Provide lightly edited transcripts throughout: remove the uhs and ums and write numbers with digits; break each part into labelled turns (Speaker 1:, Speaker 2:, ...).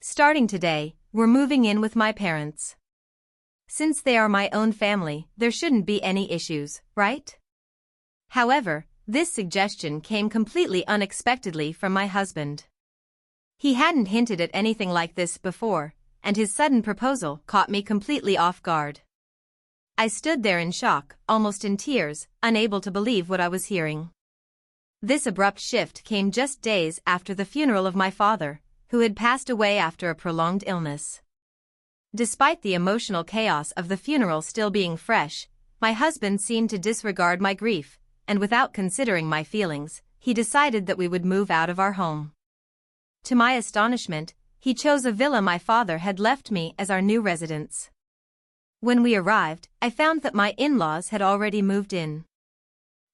Speaker 1: Starting today, we're moving in with my parents. Since they are my own family, there shouldn't be any issues, right? However, this suggestion came completely unexpectedly from my husband. He hadn't hinted at anything like this before, and his sudden proposal caught me completely off guard. I stood there in shock, almost in tears, unable to believe what I was hearing. This abrupt shift came just days after the funeral of my father, who had passed away after a prolonged illness. Despite the emotional chaos of the funeral still being fresh, my husband seemed to disregard my grief, and without considering my feelings, he decided that we would move out of our home. To my astonishment, he chose a villa my father had left me as our new residence. When we arrived, I found that my in-laws had already moved in.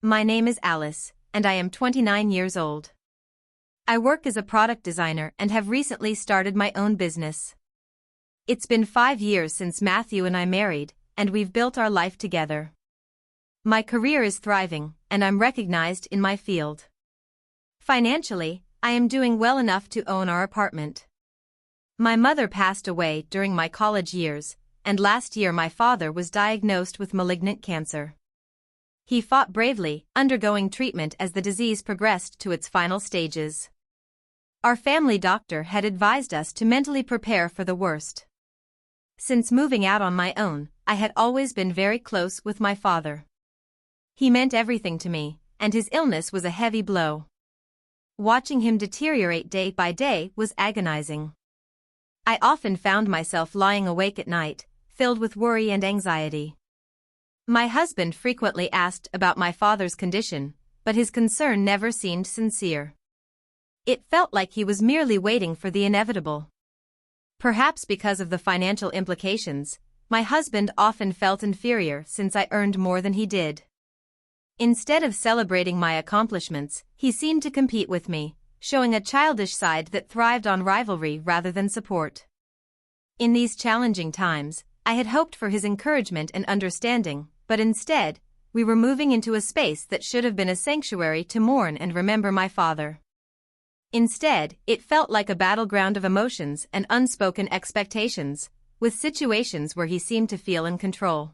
Speaker 1: My name is Alice, and I am 29 years old. I work as a product designer and have recently started my own business. It's been 5 years since Matthew and I married, and we've built our life together. My career is thriving, and I'm recognized in my field. Financially, I am doing well enough to own our apartment. My mother passed away during my college years, and last year my father was diagnosed with malignant cancer. He fought bravely, undergoing treatment as the disease progressed to its final stages. Our family doctor had advised us to mentally prepare for the worst. Since moving out on my own, I had always been very close with my father. He meant everything to me, and his illness was a heavy blow. Watching him deteriorate day by day was agonizing. I often found myself lying awake at night, filled with worry and anxiety. My husband frequently asked about my father's condition, but his concern never seemed sincere. It felt like he was merely waiting for the inevitable. Perhaps because of the financial implications, my husband often felt inferior since I earned more than he did. Instead of celebrating my accomplishments, he seemed to compete with me, showing a childish side that thrived on rivalry rather than support. In these challenging times, I had hoped for his encouragement and understanding, but instead, we were moving into a space that should have been a sanctuary to mourn and remember my father. Instead, it felt like a battleground of emotions and unspoken expectations, with situations where he seemed to feel in control.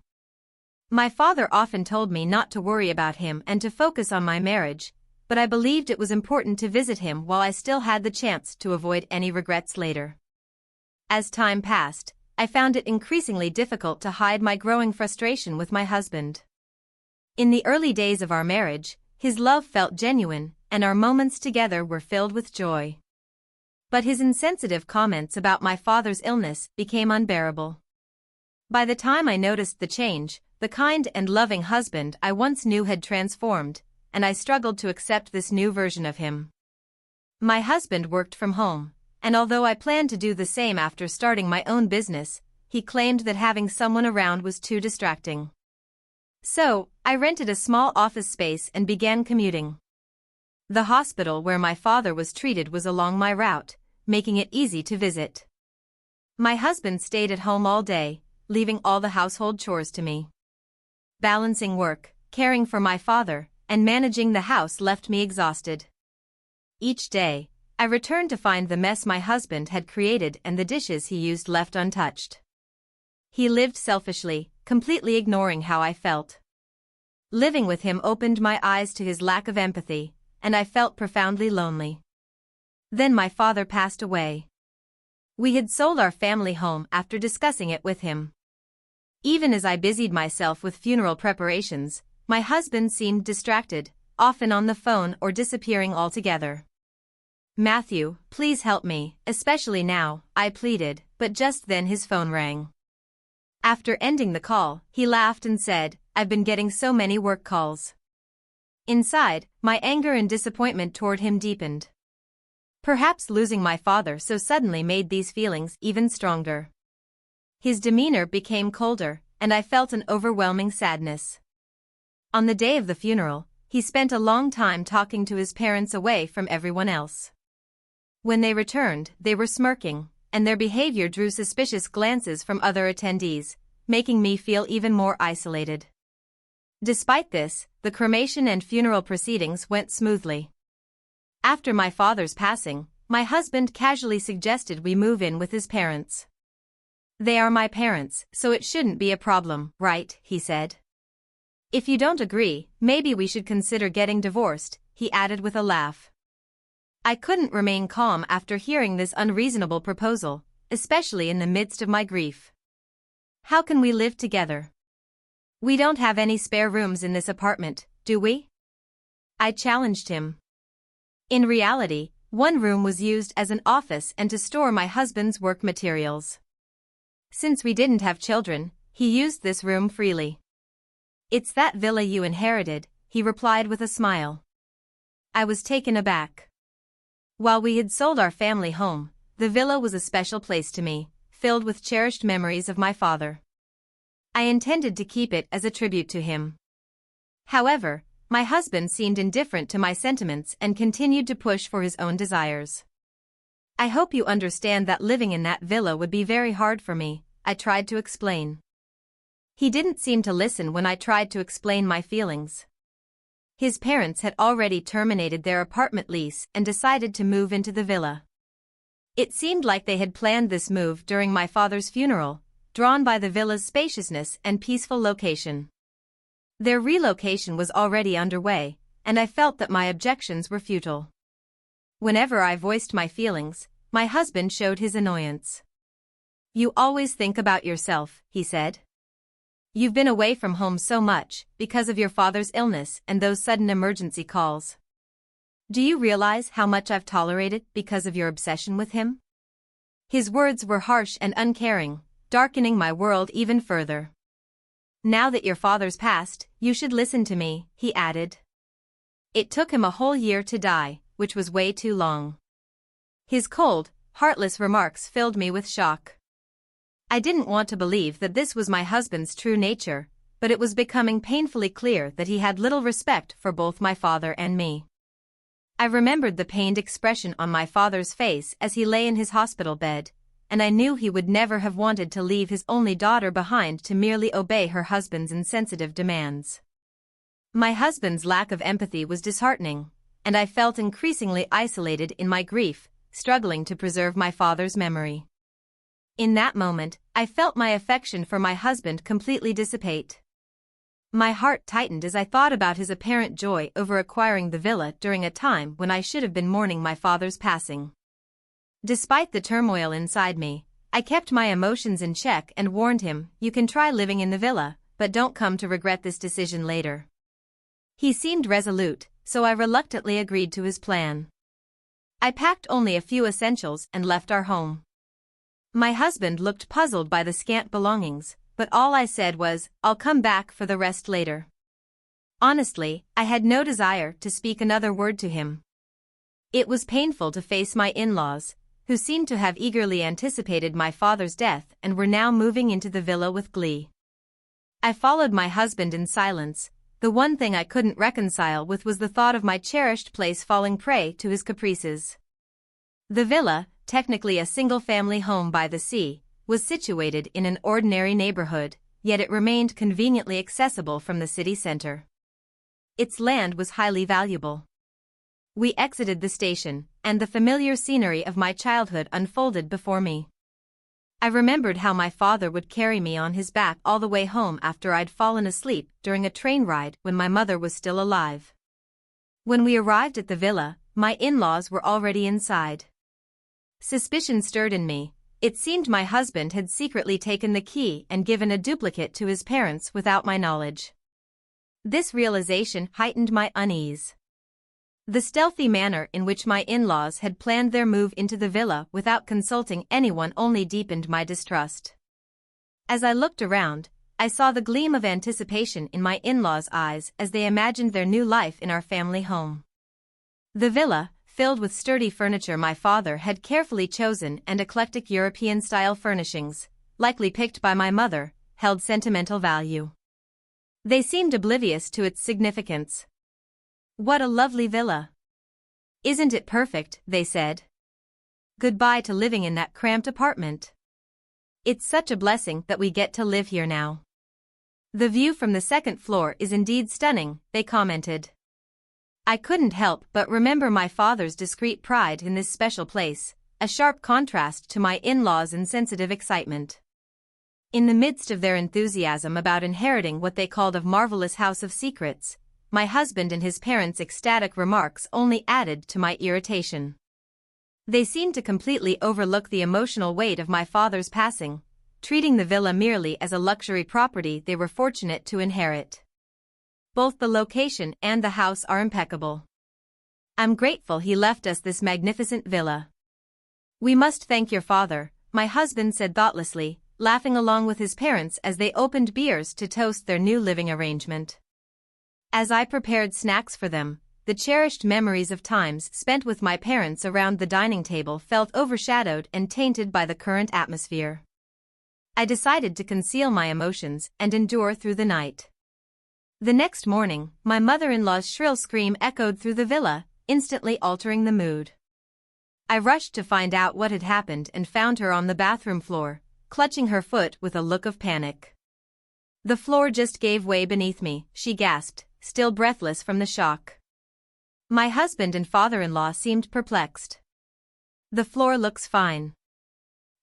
Speaker 1: My father often told me not to worry about him and to focus on my marriage, but I believed it was important to visit him while I still had the chance to avoid any regrets later. As time passed, I found it increasingly difficult to hide my growing frustration with my husband. In the early days of our marriage, his love felt genuine, and our moments together were filled with joy. But his insensitive comments about my father's illness became unbearable. By the time I noticed the change, the kind and loving husband I once knew had transformed, and I struggled to accept this new version of him. My husband worked from home, and although I planned to do the same after starting my own business, he claimed that having someone around was too distracting. So, I rented a small office space and began commuting. The hospital where my father was treated was along my route, making it easy to visit. My husband stayed at home all day, leaving all the household chores to me. Balancing work, caring for my father, and managing the house left me exhausted. Each day, I returned to find the mess my husband had created and the dishes he used left untouched. He lived selfishly, completely ignoring how I felt. Living with him opened my eyes to his lack of empathy, and I felt profoundly lonely. Then my father passed away. We had sold our family home after discussing it with him. Even as I busied myself with funeral preparations, my husband seemed distracted, often on the phone or disappearing altogether. "Matthew, please help me, especially now," I pleaded, but just then his phone rang. After ending the call, he laughed and said, "I've been getting so many work calls." Inside, my anger and disappointment toward him deepened. Perhaps losing my father so suddenly made these feelings even stronger. His demeanor became colder, and I felt an overwhelming sadness. On the day of the funeral, he spent a long time talking to his parents away from everyone else. When they returned, they were smirking, and their behavior drew suspicious glances from other attendees, making me feel even more isolated. Despite this, the cremation and funeral proceedings went smoothly. After my father's passing, my husband casually suggested we move in with his parents. They are my parents, so it shouldn't be a problem, right? He said. If you don't agree, maybe we should consider getting divorced, he added with a laugh. I couldn't remain calm after hearing this unreasonable proposal, especially in the midst of my grief. How can we live together? We don't have any spare rooms in this apartment, do we? I challenged him. In reality, one room was used as an office and to store my husband's work materials. Since we didn't have children, he used this room freely. It's that villa you inherited, he replied with a smile. I was taken aback. While we had sold our family home, the villa was a special place to me, filled with cherished memories of my father. I intended to keep it as a tribute to him. However, my husband seemed indifferent to my sentiments and continued to push for his own desires. I hope you understand that living in that villa would be very hard for me, I tried to explain. He didn't seem to listen when I tried to explain my feelings. His parents had already terminated their apartment lease and decided to move into the villa. It seemed like they had planned this move during my father's funeral, drawn by the villa's spaciousness and peaceful location. Their relocation was already underway, and I felt that my objections were futile. Whenever I voiced my feelings, my husband showed his annoyance. You always think about yourself, he said. You've been away from home so much because of your father's illness and those sudden emergency calls. Do you realize how much I've tolerated because of your obsession with him? His words were harsh and uncaring, darkening my world even further. Now that your father's passed, you should listen to me, he added. It took him a whole year to die, which was way too long. His cold, heartless remarks filled me with shock. I didn't want to believe that this was my husband's true nature, but it was becoming painfully clear that he had little respect for both my father and me. I remembered the pained expression on my father's face as he lay in his hospital bed, and I knew he would never have wanted to leave his only daughter behind to merely obey her husband's insensitive demands. My husband's lack of empathy was disheartening, and I felt increasingly isolated in my grief, struggling to preserve my father's memory. In that moment, I felt my affection for my husband completely dissipate. My heart tightened as I thought about his apparent joy over acquiring the villa during a time when I should have been mourning my father's passing. Despite the turmoil inside me, I kept my emotions in check and warned him, you can try living in the villa, but don't come to regret this decision later. He seemed resolute, so I reluctantly agreed to his plan. I packed only a few essentials and left our home. My husband looked puzzled by the scant belongings, but all I said was, I'll come back for the rest later. Honestly, I had no desire to speak another word to him. It was painful to face my in-laws, who seemed to have eagerly anticipated my father's death and were now moving into the villa with glee. I followed my husband in silence. The one thing I couldn't reconcile with was the thought of my cherished place falling prey to his caprices. The villa, technically a single-family home by the sea, was situated in an ordinary neighborhood, yet it remained conveniently accessible from the city center. Its land was highly valuable. We exited the station, and the familiar scenery of my childhood unfolded before me. I remembered how my father would carry me on his back all the way home after I'd fallen asleep during a train ride when my mother was still alive. When we arrived at the villa, my in-laws were already inside. Suspicion stirred in me. It seemed my husband had secretly taken the key and given a duplicate to his parents without my knowledge. This realization heightened my unease. The stealthy manner in which my in-laws had planned their move into the villa without consulting anyone only deepened my distrust. As I looked around, I saw the gleam of anticipation in my in-laws' eyes as they imagined their new life in our family home. The villa, filled with sturdy furniture my father had carefully chosen and eclectic European-style furnishings, likely picked by my mother, held sentimental value. They seemed oblivious to its significance. What a lovely villa. Isn't it perfect, they said. Goodbye to living in that cramped apartment. It's such a blessing that we get to live here now. The view from the second floor is indeed stunning, they commented. I couldn't help but remember my father's discreet pride in this special place, a sharp contrast to my in-laws' insensitive excitement. In the midst of their enthusiasm about inheriting what they called a marvelous house of secrets, my husband and his parents' ecstatic remarks only added to my irritation. They seemed to completely overlook the emotional weight of my father's passing, treating the villa merely as a luxury property they were fortunate to inherit. Both the location and the house are impeccable. I'm grateful he left us this magnificent villa. We must thank your father, my husband said thoughtlessly, laughing along with his parents as they opened beers to toast their new living arrangement. As I prepared snacks for them, the cherished memories of times spent with my parents around the dining table felt overshadowed and tainted by the current atmosphere. I decided to conceal my emotions and endure through the night. The next morning, my mother-in-law's shrill scream echoed through the villa, instantly altering the mood. I rushed to find out what had happened and found her on the bathroom floor, clutching her foot with a look of panic. The floor just gave way beneath me, she gasped, still breathless from the shock. My husband and father-in-law seemed perplexed. The floor looks fine.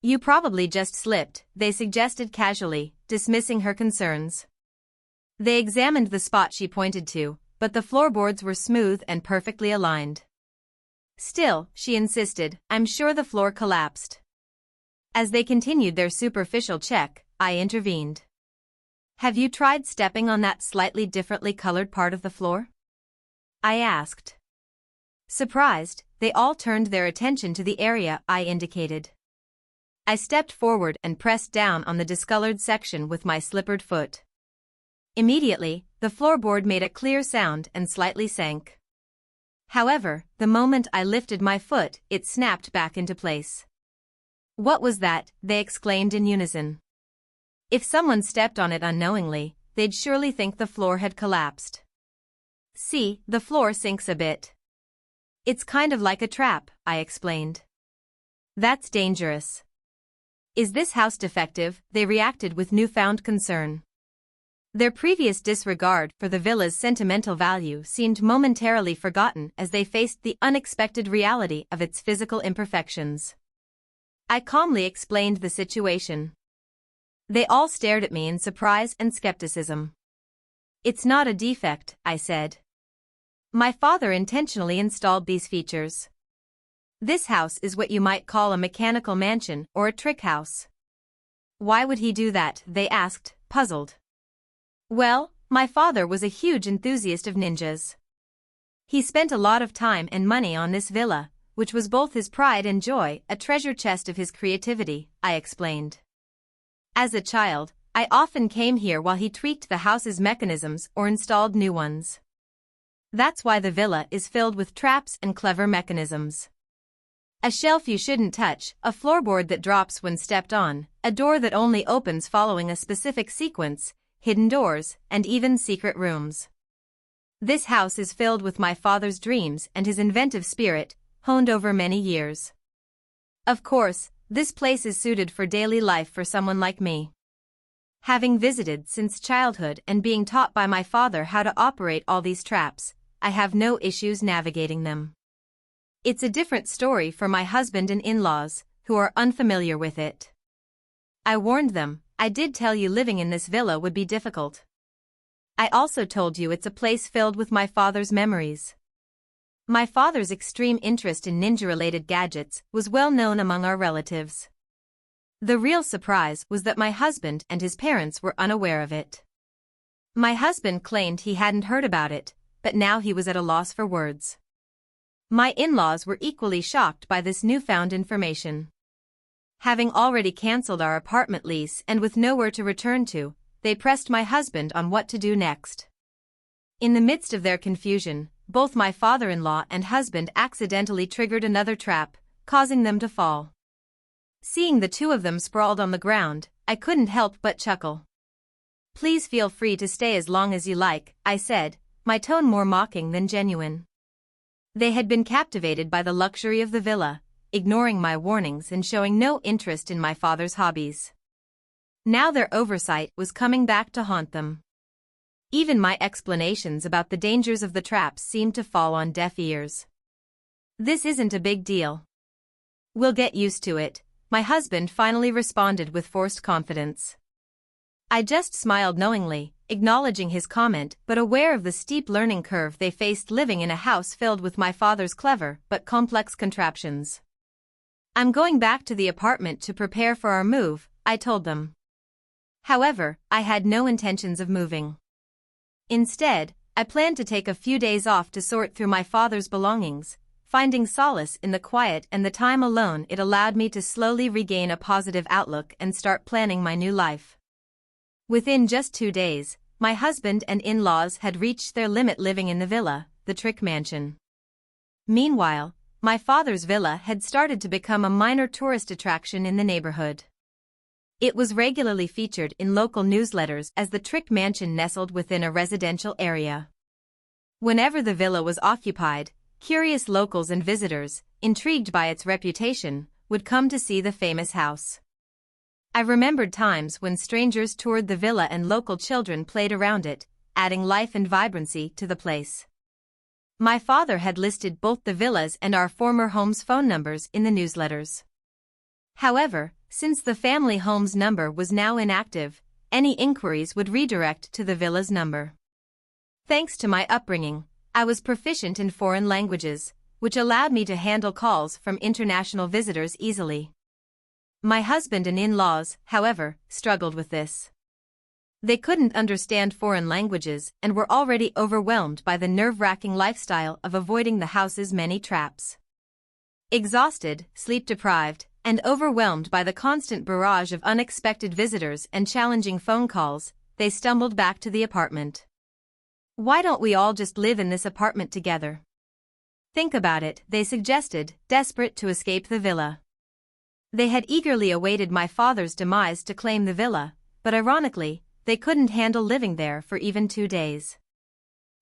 Speaker 1: You probably just slipped, they suggested casually, dismissing her concerns. They examined the spot she pointed to, but the floorboards were smooth and perfectly aligned. Still, she insisted, I'm sure the floor collapsed. As they continued their superficial check, I intervened. Have you tried stepping on that slightly differently colored part of the floor? I asked. Surprised, they all turned their attention to the area I indicated. I stepped forward and pressed down on the discolored section with my slippered foot. Immediately, the floorboard made a clear sound and slightly sank. However, the moment I lifted my foot, it snapped back into place. What was that? They exclaimed in unison. If someone stepped on it unknowingly, they'd surely think the floor had collapsed. See, the floor sinks a bit. It's kind of like a trap, I explained. That's dangerous. Is this house defective? They reacted with newfound concern. Their previous disregard for the villa's sentimental value seemed momentarily forgotten as they faced the unexpected reality of its physical imperfections. I calmly explained the situation. They all stared at me in surprise and skepticism. It's not a defect, I said. My father intentionally installed these features. This house is what you might call a mechanical mansion or a trick house. Why would he do that? They asked, puzzled. Well, my father was a huge enthusiast of ninjas. He spent a lot of time and money on this villa, which was both his pride and joy, a treasure chest of his creativity, I explained. As a child, I often came here while he tweaked the house's mechanisms or installed new ones. That's why the villa is filled with traps and clever mechanisms. A shelf you shouldn't touch, a floorboard that drops when stepped on, a door that only opens following a specific sequence, hidden doors, and even secret rooms. This house is filled with my father's dreams and his inventive spirit, honed over many years. Of course, this place is suited for daily life for someone like me. Having visited since childhood and being taught by my father how to operate all these traps, I have no issues navigating them. It's a different story for my husband and in-laws, who are unfamiliar with it. I warned them, I did tell you living in this villa would be difficult. I also told you it's a place filled with my father's memories. My father's extreme interest in ninja-related gadgets was well known among our relatives. The real surprise was that my husband and his parents were unaware of it. My husband claimed he hadn't heard about it, but now he was at a loss for words. My in-laws were equally shocked by this newfound information. Having already cancelled our apartment lease and with nowhere to return to, they pressed my husband on what to do next. In the midst of their confusion, both my father-in-law and husband accidentally triggered another trap, causing them to fall. Seeing the two of them sprawled on the ground, I couldn't help but chuckle. Please feel free to stay as long as you like, I said, my tone more mocking than genuine. They had been captivated by the luxury of the villa, ignoring my warnings and showing no interest in my father's hobbies. Now their oversight was coming back to haunt them. Even my explanations about the dangers of the traps seemed to fall on deaf ears. "This isn't a big deal. We'll get used to it," my husband finally responded with forced confidence. I just smiled knowingly, acknowledging his comment but aware of the steep learning curve they faced living in a house filled with my father's clever but complex contraptions. "I'm going back to the apartment to prepare for our move," I told them. However, I had no intentions of moving. Instead, I planned to take a few days off to sort through my father's belongings, finding solace in the quiet and the time alone it allowed me to slowly regain a positive outlook and start planning my new life. Within just 2 days, my husband and in-laws had reached their limit living in the villa, the Trick Mansion. Meanwhile, my father's villa had started to become a minor tourist attraction in the neighborhood. It was regularly featured in local newsletters as the Trick Mansion nestled within a residential area. Whenever the villa was occupied, curious locals and visitors, intrigued by its reputation, would come to see the famous house. I remembered times when strangers toured the villa and local children played around it, adding life and vibrancy to the place. My father had listed both the villa's and our former home's phone numbers in the newsletters. However, since the family home's number was now inactive, any inquiries would redirect to the villa's number. Thanks to my upbringing, I was proficient in foreign languages, which allowed me to handle calls from international visitors easily. My husband and in-laws, however, struggled with this. They couldn't understand foreign languages and were already overwhelmed by the nerve-wracking lifestyle of avoiding the house's many traps. Exhausted, sleep-deprived, and overwhelmed by the constant barrage of unexpected visitors and challenging phone calls, they stumbled back to the apartment. "Why don't we all just live in this apartment together?" "Think about it," they suggested, desperate to escape the villa. They had eagerly awaited my father's demise to claim the villa, but ironically, they couldn't handle living there for even 2 days.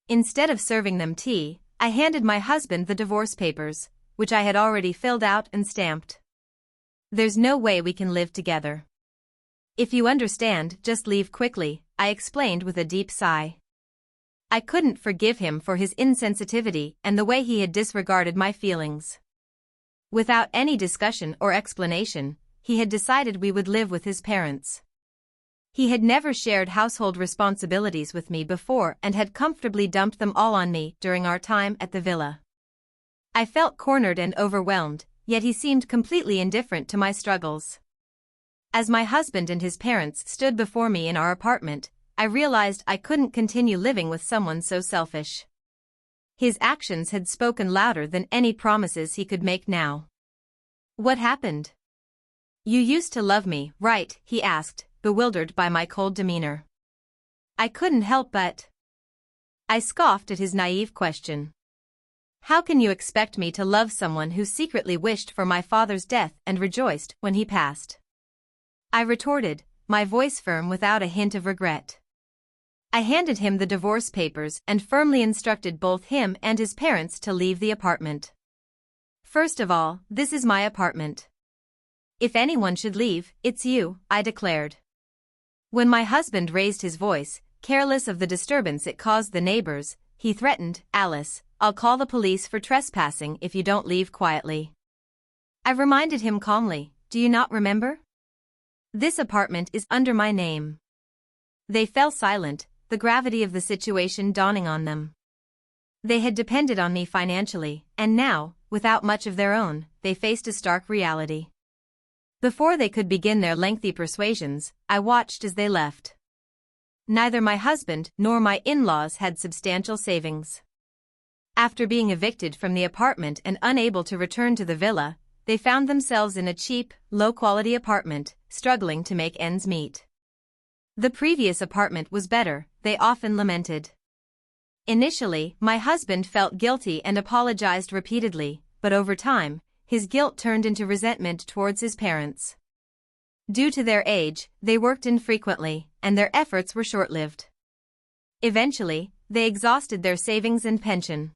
Speaker 1: Instead of serving them tea, I handed my husband the divorce papers, which I had already filled out and stamped. "There's no way we can live together. If you understand, just leave quickly," I explained with a deep sigh. I couldn't forgive him for his insensitivity and the way he had disregarded my feelings. Without any discussion or explanation, he had decided we would live with his parents. He had never shared household responsibilities with me before and had comfortably dumped them all on me during our time at the villa. I felt cornered and overwhelmed, yet he seemed completely indifferent to my struggles. As my husband and his parents stood before me in our apartment, I realized I couldn't continue living with someone so selfish. His actions had spoken louder than any promises he could make now. "What happened? You used to love me, right?" he asked, bewildered by my cold demeanor. I couldn't help but. I scoffed at his naive question. "How can you expect me to love someone who secretly wished for my father's death and rejoiced when he passed?" I retorted, my voice firm without a hint of regret. I handed him the divorce papers and firmly instructed both him and his parents to leave the apartment. "First of all, this is my apartment. If anyone should leave, it's you," I declared. When my husband raised his voice, careless of the disturbance it caused the neighbors, he threatened, "Alice, I'll call the police for trespassing if you don't leave quietly." I reminded him calmly, "Do you not remember? This apartment is under my name." They fell silent, the gravity of the situation dawning on them. They had depended on me financially, and now, without much of their own, they faced a stark reality. Before they could begin their lengthy persuasions, I watched as they left. Neither my husband nor my in-laws had substantial savings. After being evicted from the apartment and unable to return to the villa, they found themselves in a cheap, low-quality apartment, struggling to make ends meet. The previous apartment was better, they often lamented. Initially, my husband felt guilty and apologized repeatedly, but over time, his guilt turned into resentment towards his parents. Due to their age, they worked infrequently, and their efforts were short-lived. Eventually, they exhausted their savings and pension.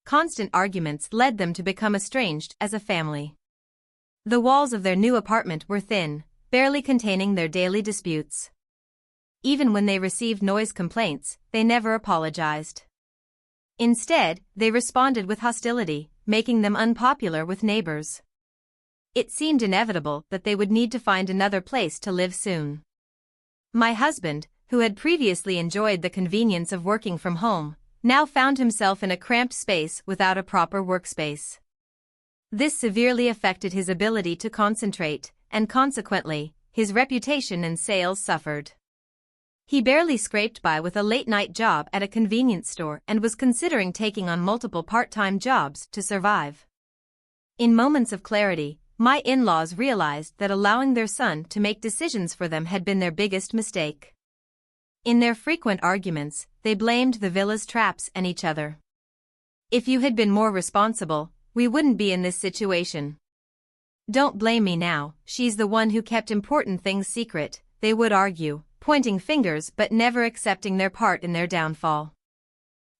Speaker 1: Constant arguments led them to become estranged as a family. The walls of their new apartment were thin, barely containing their daily disputes. Even when they received noise complaints, they never apologized. Instead, they responded with hostility, making them unpopular with neighbors. It seemed inevitable that they would need to find another place to live soon. My husband, who had previously enjoyed the convenience of working from home, now found himself in a cramped space without a proper workspace. This severely affected his ability to concentrate, and consequently, his reputation and sales suffered. He barely scraped by with a late-night job at a convenience store and was considering taking on multiple part-time jobs to survive. In moments of clarity, my in-laws realized that allowing their son to make decisions for them had been their biggest mistake. In their frequent arguments, they blamed the villa's traps and each other. "If you had been more responsible, we wouldn't be in this situation. Don't blame me now, she's the one who kept important things secret," they would argue, pointing fingers but never accepting their part in their downfall.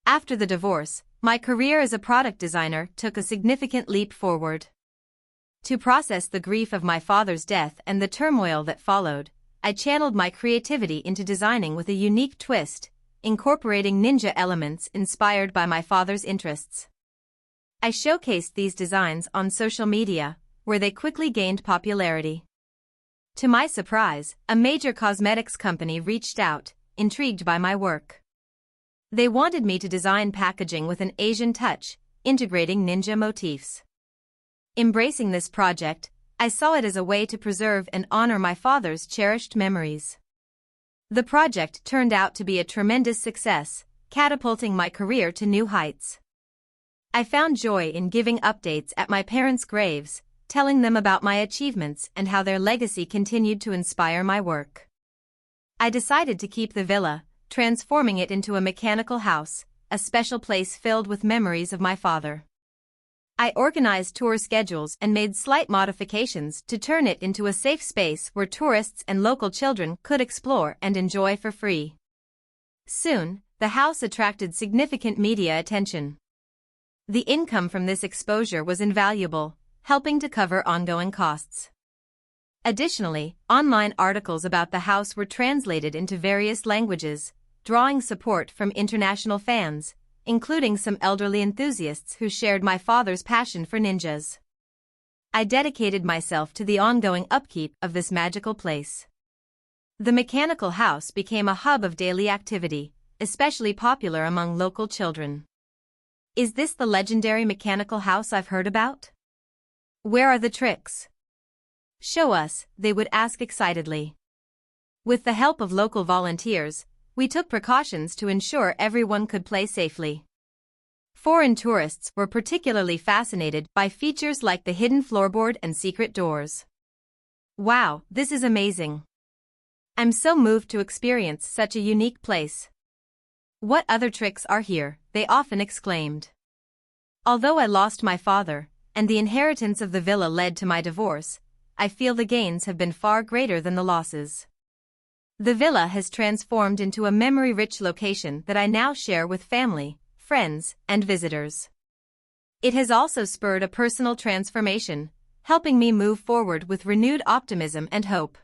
Speaker 1: After the divorce, my career as a product designer took a significant leap forward. To process the grief of my father's death and the turmoil that followed, I channeled my creativity into designing with a unique twist, incorporating ninja elements inspired by my father's interests. I showcased these designs on social media, where they quickly gained popularity. To my surprise, a major cosmetics company reached out, intrigued by my work. They wanted me to design packaging with an Asian touch, integrating ninja motifs. Embracing this project, I saw it as a way to preserve and honor my father's cherished memories. The project turned out to be a tremendous success, catapulting my career to new heights. I found joy in giving updates at my parents' graves, telling them about my achievements and how their legacy continued to inspire my work. I decided to keep the villa, transforming it into a mechanical house, a special place filled with memories of my father. I organized tour schedules and made slight modifications to turn it into a safe space where tourists and local children could explore and enjoy for free. Soon, the house attracted significant media attention. The income from this exposure was invaluable, helping to cover ongoing costs. Additionally, online articles about the house were translated into various languages, drawing support from international fans, including some elderly enthusiasts who shared my father's passion for ninjas. I dedicated myself to the ongoing upkeep of this magical place. The mechanical house became a hub of daily activity, especially popular among local children. "Is this the legendary mechanical house I've heard about? Where are the tricks? Show us," they would ask excitedly. With the help of local volunteers, we took precautions to ensure everyone could play safely. Foreign tourists were particularly fascinated by features like the hidden floorboard and secret doors. "Wow, this is amazing. I'm so moved to experience such a unique place. What other tricks are here?" they often exclaimed. Although I lost my father, and the inheritance of the villa led to my divorce, I feel the gains have been far greater than the losses. The villa has transformed into a memory-rich location that I now share with family, friends, and visitors. It has also spurred a personal transformation, helping me move forward with renewed optimism and hope.